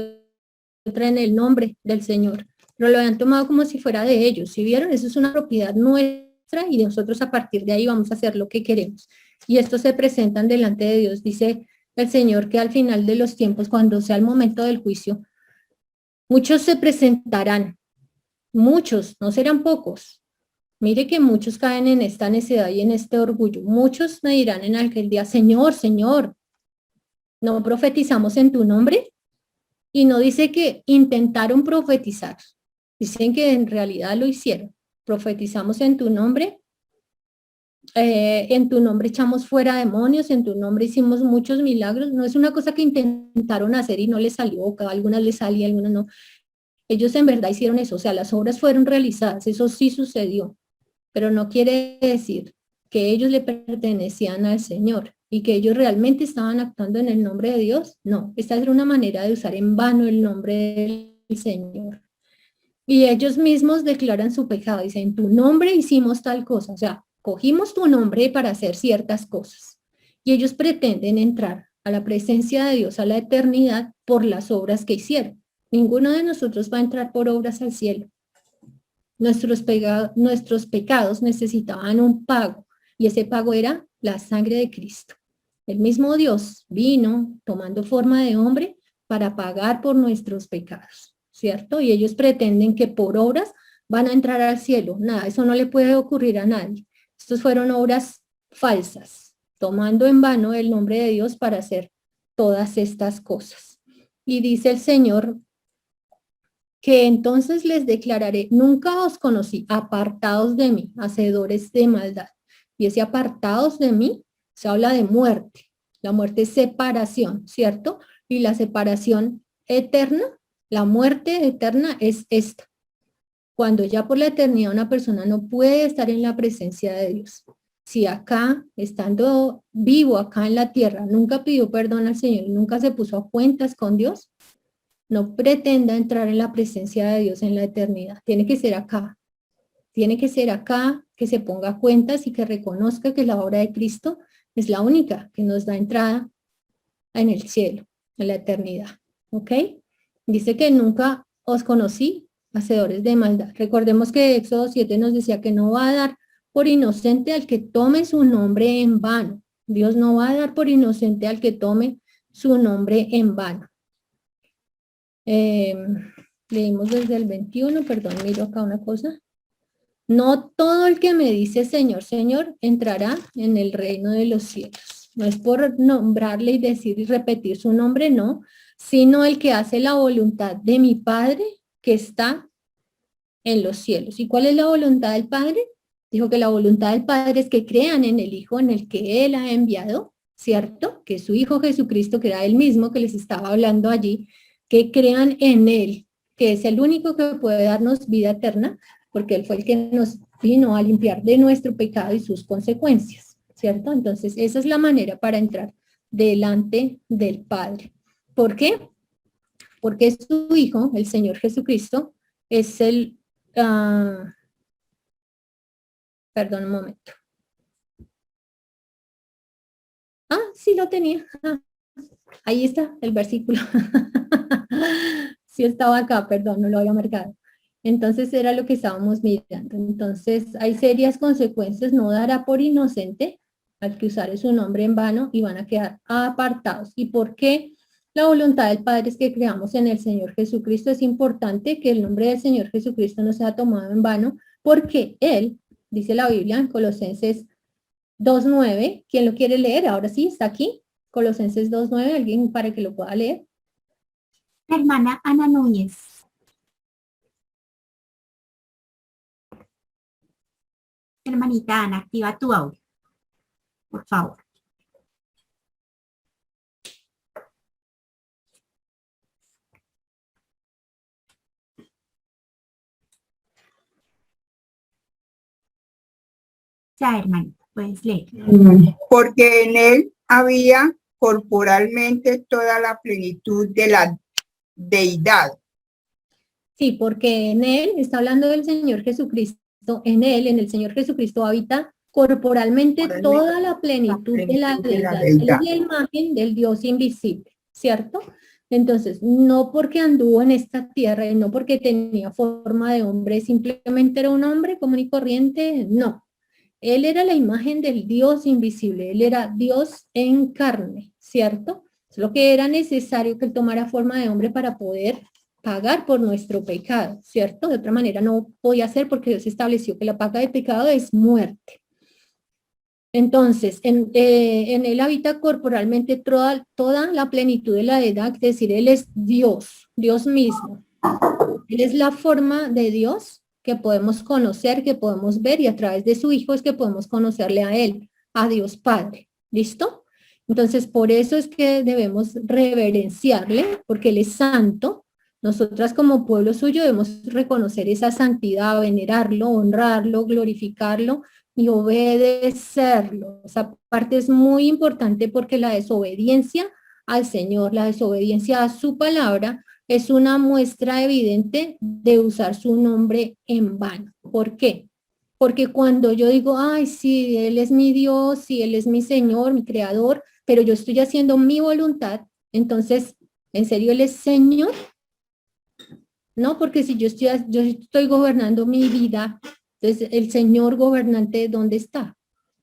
otra en el nombre del Señor, pero lo han tomado como si fuera de ellos. ¿Sí vieron? Eso es una propiedad nuestra y nosotros a partir de ahí vamos a hacer lo que queremos. Y estos se presentan delante de Dios. Dice el Señor que al final de los tiempos, cuando sea el momento del juicio, muchos se presentarán, muchos, no serán pocos. Mire que muchos caen en esta necedad y en este orgullo. Muchos me dirán en aquel día, Señor, Señor, ¿no profetizamos en tu nombre? Y no dice que intentaron profetizar. Dicen que en realidad lo hicieron. Profetizamos en tu nombre echamos fuera demonios, en tu nombre hicimos muchos milagros. No es una cosa que intentaron hacer y no les salió, que a algunas les salía, a algunas no. Ellos en verdad hicieron eso, o sea, las obras fueron realizadas, eso sí sucedió, pero no quiere decir que ellos le pertenecían al Señor y que ellos realmente estaban actuando en el nombre de Dios. No, esta era una manera de usar en vano el nombre del Señor. Y ellos mismos declaran su pecado, dicen, en tu nombre hicimos tal cosa, o sea, cogimos tu nombre para hacer ciertas cosas. Y ellos pretenden entrar a la presencia de Dios, a la eternidad, por las obras que hicieron. Ninguno de nosotros va a entrar por obras al cielo. Nuestros pecados necesitaban un pago, y ese pago era la sangre de Cristo. El mismo Dios vino tomando forma de hombre para pagar por nuestros pecados, ¿cierto? Y ellos pretenden que por obras van a entrar al cielo. Nada, eso no le puede ocurrir a nadie. Estos fueron obras falsas, tomando en vano el nombre de Dios para hacer todas estas cosas. Y dice el Señor que entonces les declararé, nunca os conocí, apartados de mí, hacedores de maldad. Y ese apartados de mí se habla de muerte. La muerte es separación, ¿cierto? Y la separación eterna, la muerte eterna es esta. Cuando ya por la eternidad una persona no puede estar en la presencia de Dios. Si acá, estando vivo acá en la tierra, nunca pidió perdón al Señor, nunca se puso a cuentas con Dios, no pretenda entrar en la presencia de Dios en la eternidad. Tiene que ser acá. Tiene que ser acá, que se ponga a cuentas y que reconozca que la obra de Cristo es la única que nos da entrada en el cielo, en la eternidad. ¿Ok? Dice que nunca os conocí, hacedores de maldad. Recordemos que Éxodo 7 nos decía que no va a dar por inocente al que tome su nombre en vano. Dios no va a dar por inocente al que tome su nombre en vano. Leímos desde el 21, perdón, miro acá una cosa. No todo el que me dice Señor, Señor, entrará en el reino de los cielos. No es por nombrarle y decir y repetir su nombre, no, sino el que hace la voluntad de mi Padre que está en los cielos. ¿Y cuál es la voluntad del Padre? Dijo que la voluntad del Padre es que crean en el Hijo en el que Él ha enviado, ¿cierto? Que su Hijo Jesucristo, que era Él mismo que les estaba hablando allí, que crean en Él, que es el único que puede darnos vida eterna, porque Él fue el que nos vino a limpiar de nuestro pecado y sus consecuencias, ¿cierto? Entonces, esa es la manera para entrar delante del Padre. ¿Por qué? Porque su Hijo, el Señor Jesucristo, es el... perdón un momento. Sí lo tenía. Ahí está el versículo. Sí estaba acá, perdón, no lo había marcado. Entonces era lo que estábamos mirando. Entonces hay serias consecuencias, no dará por inocente al que usare su nombre en vano y van a quedar apartados. ¿Y por qué la voluntad del Padre es que creamos en el Señor Jesucristo? Es importante que el nombre del Señor Jesucristo no sea tomado en vano, porque Él, dice la Biblia en Colosenses 2.9, ¿quién lo quiere leer? Ahora sí, está aquí, Colosenses 2.9, alguien para que lo pueda leer. Hermana Ana Núñez. Hermanita Ana, activa tu audio, por favor. Ya, hermanita, puedes leer. Porque en él había corporalmente toda la plenitud de la deidad. Sí, porque en Él, está hablando del Señor Jesucristo, en Él, en el Señor Jesucristo habita corporalmente toda la plenitud de la deidad. Él es la imagen del Dios invisible, ¿cierto? Entonces, no porque anduvo en esta tierra y no porque tenía forma de hombre, simplemente era un hombre común y corriente, no. Él era la imagen del Dios invisible, Él era Dios en carne, ¿cierto? Es lo que era necesario que Él tomara forma de hombre para poder pagar por nuestro pecado, ¿cierto? De otra manera no podía ser porque Dios estableció que la paga de pecado es muerte. Entonces, en Él habita corporalmente toda la plenitud de la deidad, es decir, Él es Dios, Dios mismo. Él es la forma de Dios que podemos conocer, que podemos ver, y a través de su Hijo es que podemos conocerle a Él, a Dios Padre. ¿Listo? Entonces, por eso es que debemos reverenciarle, porque Él es santo. Nosotras como pueblo suyo debemos reconocer esa santidad, venerarlo, honrarlo, glorificarlo y obedecerlo. Esa parte es muy importante porque la desobediencia al Señor, la desobediencia a su palabra, es una muestra evidente de usar su nombre en vano. ¿Por qué? Porque cuando yo digo, ay, sí, Él es mi Dios, sí, Él es mi Señor, mi Creador, pero yo estoy haciendo mi voluntad, entonces, ¿en serio Él es Señor? No, porque si yo estoy gobernando mi vida, entonces el Señor gobernante, ¿dónde está?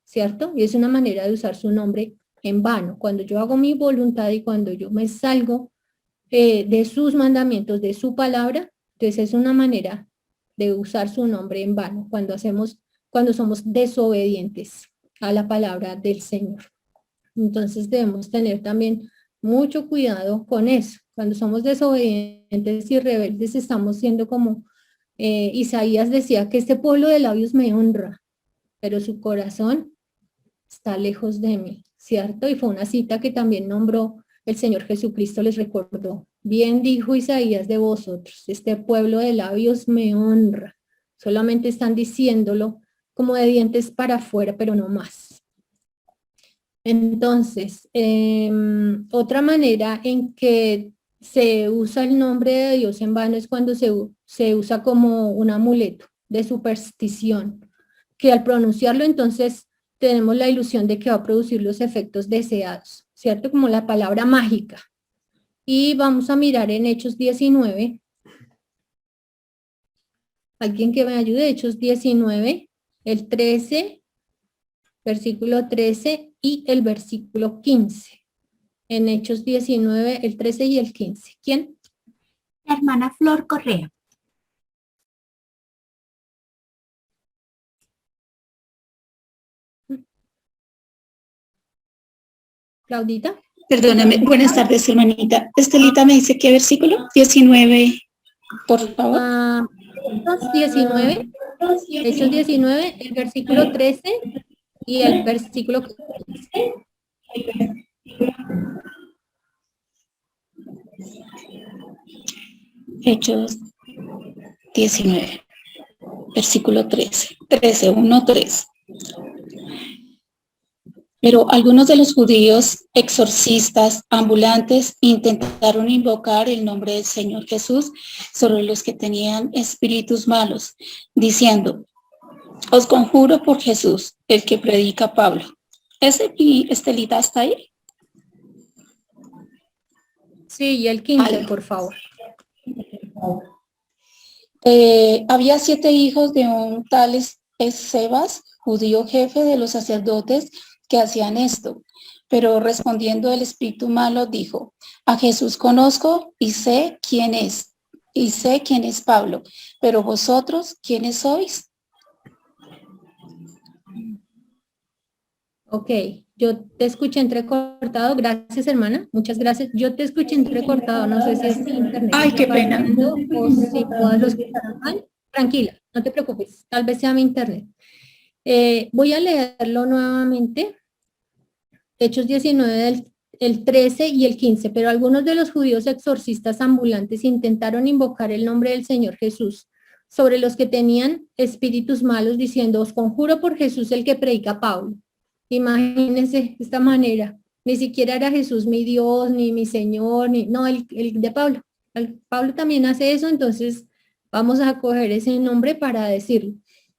¿Cierto? Y es una manera de usar su nombre en vano. Cuando yo hago mi voluntad y cuando yo me salgo de sus mandamientos, de su palabra, entonces es una manera de usar su nombre en vano, cuando somos desobedientes a la palabra del Señor. Entonces debemos tener también Mucho cuidado con eso. Cuando somos desobedientes y rebeldes estamos siendo como Isaías decía que este pueblo de labios me honra, pero su corazón está lejos de mí, ¿cierto? Y fue una cita que también nombró el Señor Jesucristo, les recordó. Bien dijo Isaías de vosotros, este pueblo de labios me honra. Solamente están diciéndolo como de dientes para afuera, pero no más. Entonces, otra manera en que se usa el nombre de Dios en vano es cuando se usa como un amuleto de superstición, que al pronunciarlo entonces tenemos la ilusión de que va a producir los efectos deseados, ¿cierto? Como la palabra mágica. Y vamos a mirar en Hechos 19. ¿Alguien que me ayude? Hechos 19, el 13, versículo 13 y el versículo 15. En Hechos 19, el 13 y el 15. ¿Quién? La hermana Flor Correa. Claudita. Perdóname, buenas tardes, hermanita. Estelita me dice, ¿qué versículo? 19, por favor. Hechos 19, Hechos 19, el versículo 13 y el versículo 15. Hechos 19, versículo 13. 13, 1, 3. Pero algunos de los judíos exorcistas ambulantes intentaron invocar el nombre del Señor Jesús sobre los que tenían espíritus malos, diciendo, os conjuro por Jesús, el que predica Pablo. ¿Ese y Estelita está ahí? Sí, y el 15, por favor. Había 7 hijos de un tal Escevas, judío jefe de los sacerdotes, que hacían esto. Pero respondiendo el espíritu malo dijo, a Jesús conozco y sé quién es Pablo, pero vosotros, ¿quiénes sois? Ok, yo te escuché entrecortado, gracias hermana, muchas gracias. Yo te escuché entrecortado, no sé si es mi internet. Ay, qué pena. O si todos los que están mal. Tranquila, no te preocupes, tal vez sea mi internet. Voy a leerlo nuevamente. Hechos 19, el 13 y el 15, pero algunos de los judíos exorcistas ambulantes intentaron invocar el nombre del Señor Jesús sobre los que tenían espíritus malos, diciendo, os conjuro por Jesús el que predica Pablo. Imagínense de esta manera, ni siquiera era Jesús mi Dios, ni mi Señor, no, el de Pablo. Pablo también hace eso, entonces vamos a coger ese nombre para decirlo.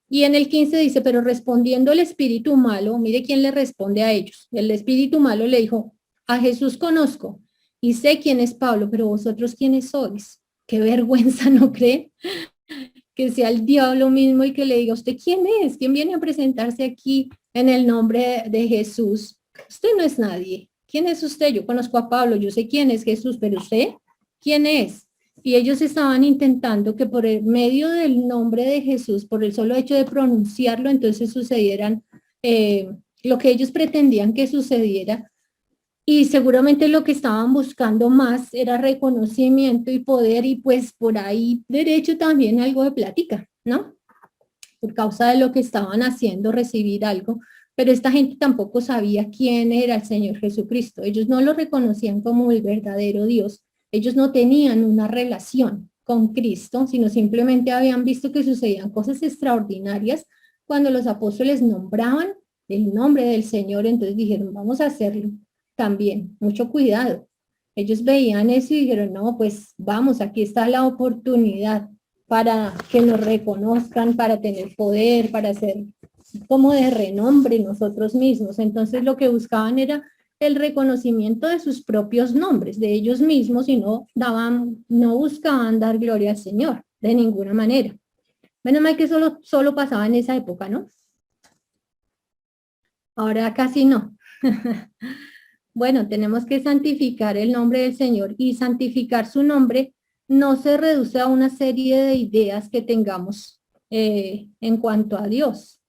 Y en el 15 dice, pero respondiendo el espíritu malo, mire quién le responde a ellos. El espíritu malo le dijo, a Jesús conozco y sé quién es Pablo, pero vosotros quiénes sois. Qué vergüenza, ¿no cree? Que sea el diablo mismo y que le diga, ¿usted quién es? ¿Quién viene a presentarse aquí en el nombre de Jesús? Usted no es nadie. ¿Quién es usted? Yo conozco a Pablo, yo sé quién es Jesús, pero usted, ¿quién es? Y ellos estaban intentando que por el medio del nombre de Jesús, por el solo hecho de pronunciarlo, entonces sucedieran lo que ellos pretendían que sucediera. Y seguramente lo que estaban buscando más era reconocimiento y poder, y pues por ahí derecho también algo de plática, ¿no? Por causa de lo que estaban haciendo, recibir algo. Pero esta gente tampoco sabía quién era el Señor Jesucristo. Ellos no lo reconocían como el verdadero Dios. Ellos no tenían una relación con Cristo, sino simplemente habían visto que sucedían cosas extraordinarias cuando los apóstoles nombraban el nombre del Señor. Entonces dijeron, vamos a hacerlo también. Mucho cuidado. Ellos veían eso y dijeron, no, pues vamos, aquí está la oportunidad para que nos reconozcan, para tener poder, para ser como de renombre nosotros mismos. Entonces lo que buscaban era el reconocimiento de sus propios nombres, de ellos mismos, y no buscaban dar gloria al Señor, de ninguna manera. Menos mal que solo pasaba en esa época, ¿no? Ahora casi no. Bueno, tenemos que santificar el nombre del Señor, y santificar su nombre no se reduce a una serie de ideas que tengamos en cuanto a Dios.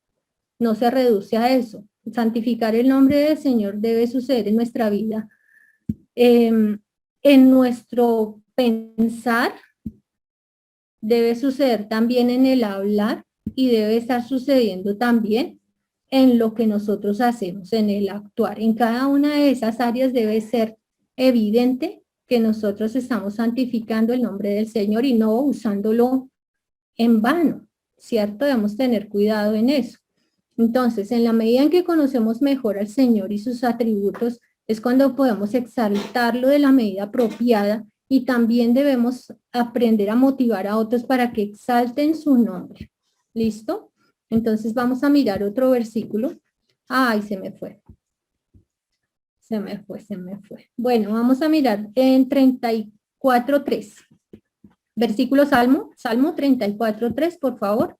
No se reduce a eso. Santificar el nombre del Señor debe suceder en nuestra vida en nuestro pensar, debe suceder también en el hablar y debe estar sucediendo también en lo que nosotros hacemos, en el actuar. En cada una de esas áreas debe ser evidente que nosotros estamos santificando el nombre del Señor y no usándolo en vano, ¿cierto? Debemos tener cuidado en eso. Entonces, en la medida en que conocemos mejor al Señor y sus atributos, es cuando podemos exaltarlo de la medida apropiada y también debemos aprender a motivar a otros para que exalten su nombre. ¿Listo? Entonces vamos a mirar otro versículo. Ay, se me fue. Se me fue. Bueno, vamos a mirar en 34:3. Versículo Salmo 34:3, por favor.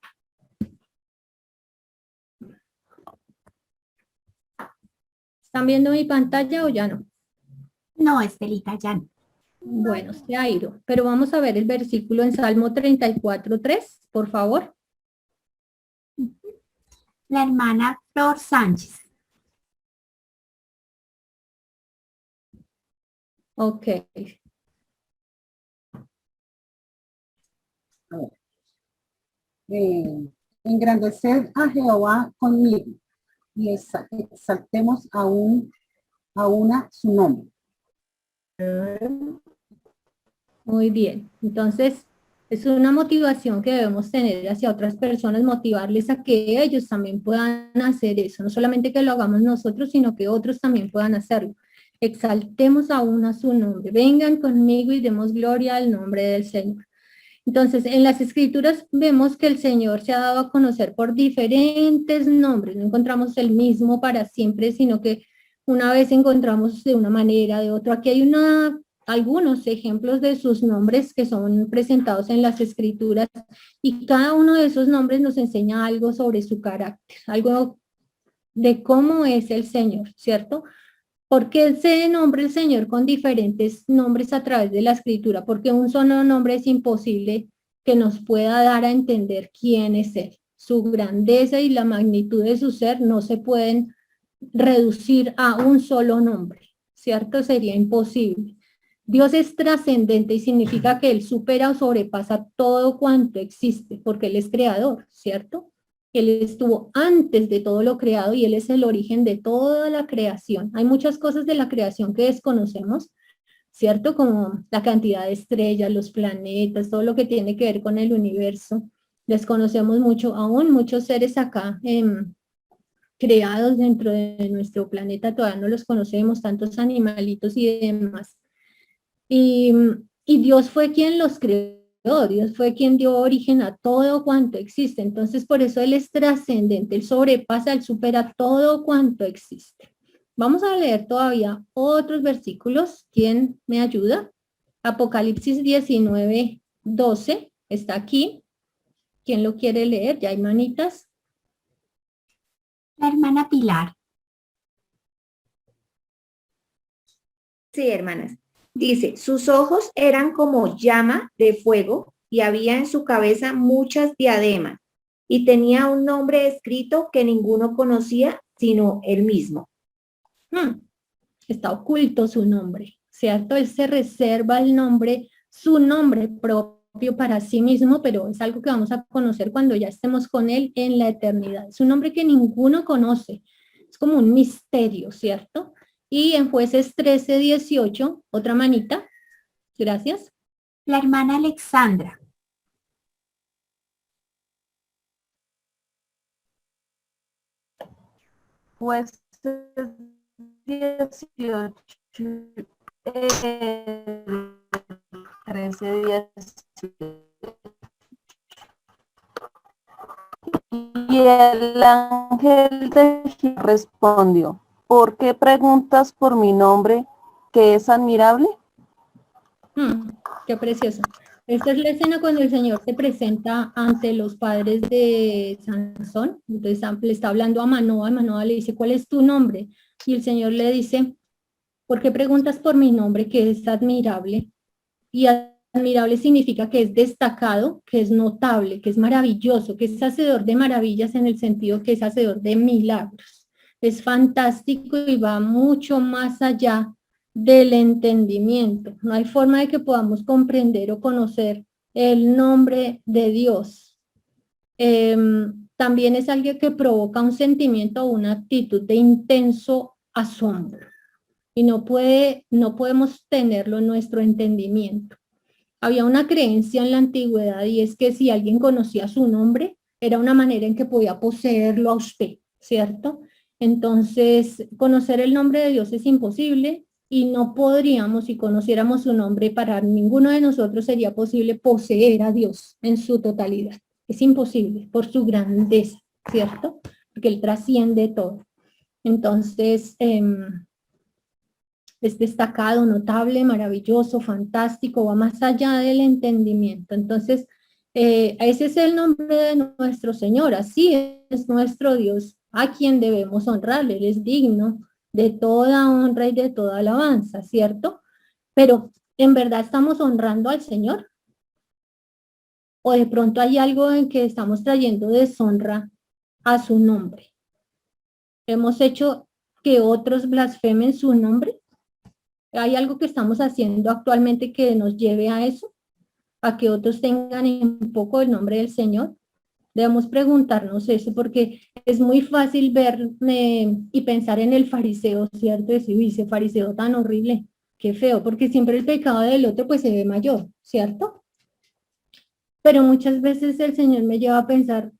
¿Están viendo mi pantalla o ya no? No, Estelita, ya no. Bueno, se ha ido. Pero vamos a ver el versículo en Salmo 34:3, por favor. La hermana Flor Sánchez. Ok. Engrandeced a Jehová conmigo y exaltemos a una su nombre. Muy bien. Entonces, es una motivación que debemos tener hacia otras personas, motivarles a que ellos también puedan hacer eso. No solamente que lo hagamos nosotros, sino que otros también puedan hacerlo. Exaltemos aún a su nombre. Vengan conmigo y demos gloria al nombre del Señor. Entonces, en las Escrituras vemos que el Señor se ha dado a conocer por diferentes nombres. No encontramos el mismo para siempre, sino que una vez encontramos de una manera, de otra. Aquí hay algunos ejemplos de sus nombres que son presentados en las Escrituras y cada uno de esos nombres nos enseña algo sobre su carácter, algo de cómo es el Señor, ¿cierto? ¿Por qué se nombra el Señor con diferentes nombres a través de la Escritura? Porque un solo nombre es imposible que nos pueda dar a entender quién es Él. Su grandeza y la magnitud de su ser no se pueden reducir a un solo nombre, ¿cierto? Sería imposible. Dios es trascendente y significa que Él supera o sobrepasa todo cuanto existe, porque Él es creador, ¿cierto? Él estuvo antes de todo lo creado y Él es el origen de toda la creación. Hay muchas cosas de la creación que desconocemos, ¿cierto? Como la cantidad de estrellas, los planetas, todo lo que tiene que ver con el universo. Desconocemos mucho, aún muchos seres acá creados dentro de nuestro planeta, todavía no los conocemos, tantos animalitos y demás. Y Dios fue quien los creó. Dios fue quien dio origen a todo cuanto existe. Entonces, por eso Él es trascendente. Él sobrepasa, Él supera todo cuanto existe. Vamos a leer todavía otros versículos. ¿Quién me ayuda? Apocalipsis 19:12 está aquí. ¿Quién lo quiere leer? Ya hay manitas. La hermana Pilar. Sí, hermanas. Dice, sus ojos eran como llama de fuego y había en su cabeza muchas diademas y tenía un nombre escrito que ninguno conocía sino él mismo. Está oculto su nombre, ¿cierto? Él se reserva el nombre, su nombre propio para sí mismo, pero es algo que vamos a conocer cuando ya estemos con Él en la eternidad. Es un nombre que ninguno conoce, es como un misterio, ¿cierto? Y en Jueces 13:18, otra manita. Gracias. La hermana Alexandra. Jueces 18, 13:18. Y el ángel de Jehová respondió, ¿por qué preguntas por mi nombre, que es admirable? Qué precioso. Esta es la escena cuando el Señor se presenta ante los padres de Sansón. Entonces le está hablando a Manoa. Manoa le dice, ¿cuál es tu nombre? Y el Señor le dice, ¿por qué preguntas por mi nombre, que es admirable? Y admirable significa que es destacado, que es notable, que es maravilloso, que es hacedor de maravillas en el sentido que es hacedor de milagros. Es fantástico y va mucho más allá del entendimiento. No hay forma de que podamos comprender o conocer el nombre de Dios. También es algo que provoca un sentimiento o una actitud de intenso asombro. Y no podemos tenerlo en nuestro entendimiento. Había una creencia en la antigüedad y es que si alguien conocía su nombre, era una manera en que podía poseerlo a usted, ¿cierto? Entonces, conocer el nombre de Dios es imposible y no podríamos, si conociéramos su nombre, para ninguno de nosotros sería posible poseer a Dios en su totalidad. Es imposible por su grandeza, ¿cierto? Porque Él trasciende todo. Entonces, es destacado, notable, maravilloso, fantástico, va más allá del entendimiento. Entonces, ese es el nombre de nuestro Señor, así es nuestro Dios, a quien debemos honrarle. Él es digno de toda honra y de toda alabanza, ¿cierto? Pero, ¿en verdad estamos honrando al Señor? ¿O de pronto hay algo en que estamos trayendo deshonra a su nombre? ¿Hemos hecho que otros blasfemen su nombre? ¿Hay algo que estamos haciendo actualmente que nos lleve a eso? ¿A que otros tengan un poco el nombre del Señor? Debemos preguntarnos eso porque es muy fácil ver y pensar en el fariseo, ¿cierto? Decir, uy, ese fariseo tan horrible, qué feo, porque siempre el pecado del otro pues se ve mayor, ¿cierto? Pero muchas veces el Señor me lleva a pensar,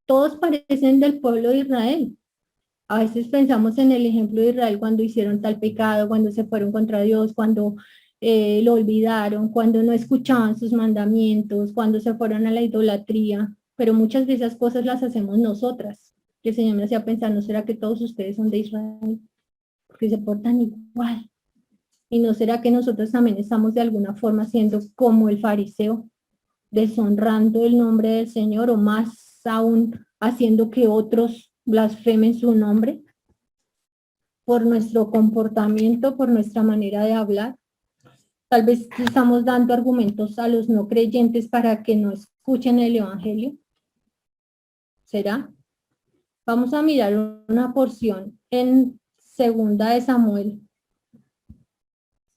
todos parecen del pueblo de Israel. A veces pensamos en el ejemplo de Israel cuando hicieron tal pecado, cuando se fueron contra Dios, cuando lo olvidaron, cuando no escuchaban sus mandamientos, cuando se fueron a la idolatría, pero muchas de esas cosas las hacemos nosotras. El Señor me hacía pensar, ¿no será que todos ustedes son de Israel? Porque se portan igual. ¿Y no será que nosotros también estamos de alguna forma siendo como el fariseo, deshonrando el nombre del Señor o más aún haciendo que otros blasfemen su nombre por nuestro comportamiento, por nuestra manera de hablar? Tal vez estamos dando argumentos a los no creyentes para que no escuchen el evangelio. ¿Será? Vamos a mirar una porción en Segunda de Samuel.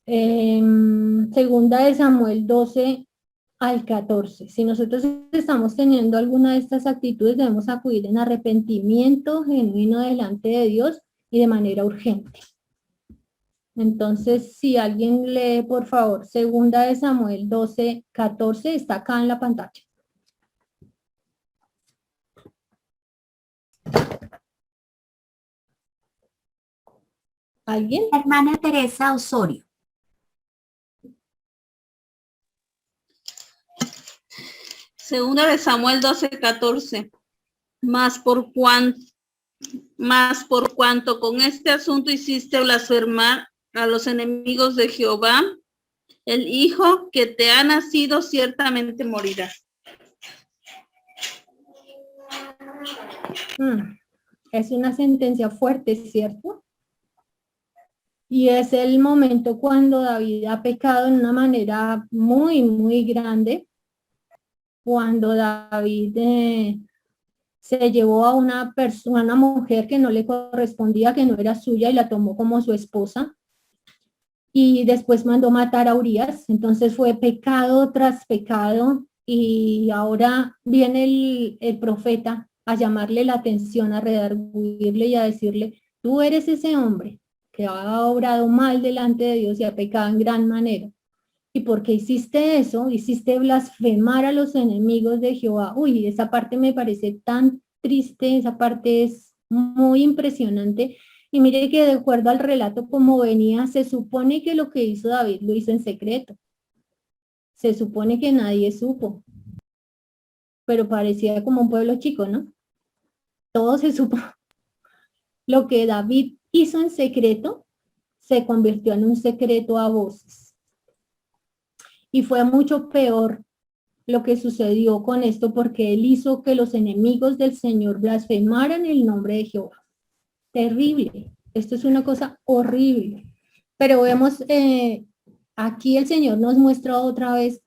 Segunda de Samuel 12 al 14. Si nosotros estamos teniendo alguna de estas actitudes, debemos acudir en arrepentimiento genuino delante de Dios y de manera urgente. Entonces, si alguien lee, por favor, Segunda de Samuel 12, 14, está acá en la pantalla. ¿Alguien? Hermana Teresa Osorio. Segunda de Samuel 12:14. Más por cuanto con este asunto hiciste blasfemar a los enemigos de Jehová, el hijo que te ha nacido ciertamente morirá. Es una sentencia fuerte, ¿cierto? Y es el momento cuando David ha pecado en una manera muy, muy grande. Cuando David se llevó a una persona, una mujer que no le correspondía, que no era suya, y la tomó como su esposa. Y después mandó matar a Urías. Entonces fue pecado tras pecado. Y ahora viene el profeta a llamarle la atención, a redarguirle y a decirle, tú eres ese hombre que ha obrado mal delante de Dios y ha pecado en gran manera. ¿Y por qué hiciste eso? Hiciste blasfemar a los enemigos de Jehová. Uy, esa parte me parece tan triste, esa parte es muy impresionante. Y mire que de acuerdo al relato como venía, se supone que lo que hizo David lo hizo en secreto. Se supone que nadie supo. Pero parecía como un pueblo chico, ¿no? Todo se supo. Lo que David hizo en secreto se convirtió en un secreto a voces. Y fue mucho peor lo que sucedió con esto porque él hizo que los enemigos del Señor blasfemaran el nombre de Jehová. Terrible. Esto es una cosa horrible. Pero vemos, aquí el Señor nos muestra otra vez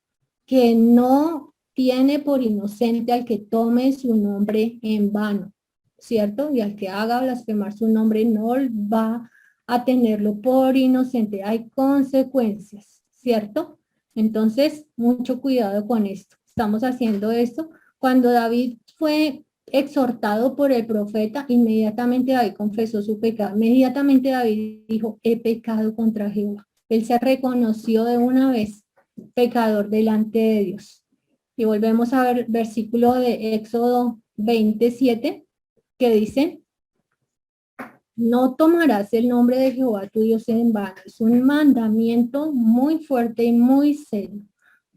que no tiene por inocente al que tome su nombre en vano, ¿cierto? Y al que haga blasfemar su nombre no va a tenerlo por inocente. Hay consecuencias, ¿cierto? Entonces, mucho cuidado con esto. Estamos haciendo esto. Cuando David fue exhortado por el profeta, inmediatamente David confesó su pecado. Inmediatamente David dijo, he pecado contra Jehová. Él se reconoció de una vez pecador delante de Dios. Y volvemos a ver versículo de Éxodo 27, que dice, no tomarás el nombre de Jehová tu Dios en vano. Es un mandamiento muy fuerte y muy serio,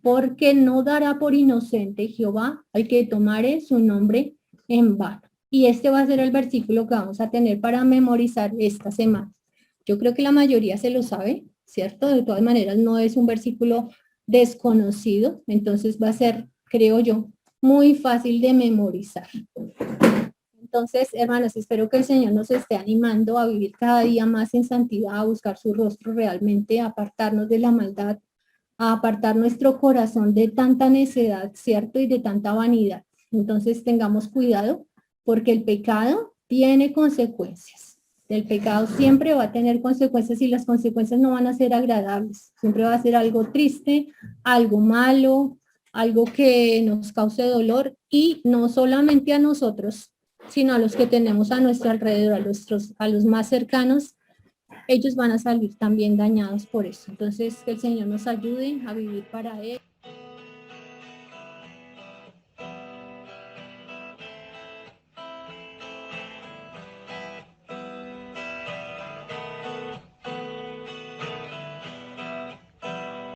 porque no dará por inocente Jehová al que tomare su nombre en vano. Y este va a ser el versículo que vamos a tener para memorizar esta semana. Yo creo que la mayoría se lo sabe, ¿cierto? De todas maneras, no es un versículo desconocido, entonces va a ser, creo yo, muy fácil de memorizar. Entonces, hermanos, espero que el Señor nos esté animando a vivir cada día más en santidad, a buscar su rostro realmente, a apartarnos de la maldad, a apartar nuestro corazón de tanta necedad, ¿cierto? Y de tanta vanidad. Entonces, tengamos cuidado, porque el pecado tiene consecuencias. El pecado siempre va a tener consecuencias y las consecuencias no van a ser agradables. Siempre va a ser algo triste, algo malo, algo que nos cause dolor y no solamente a nosotros, sino a los que tenemos a nuestro alrededor, a los más cercanos, ellos van a salir también dañados por eso. Entonces, que el Señor nos ayude a vivir para Él.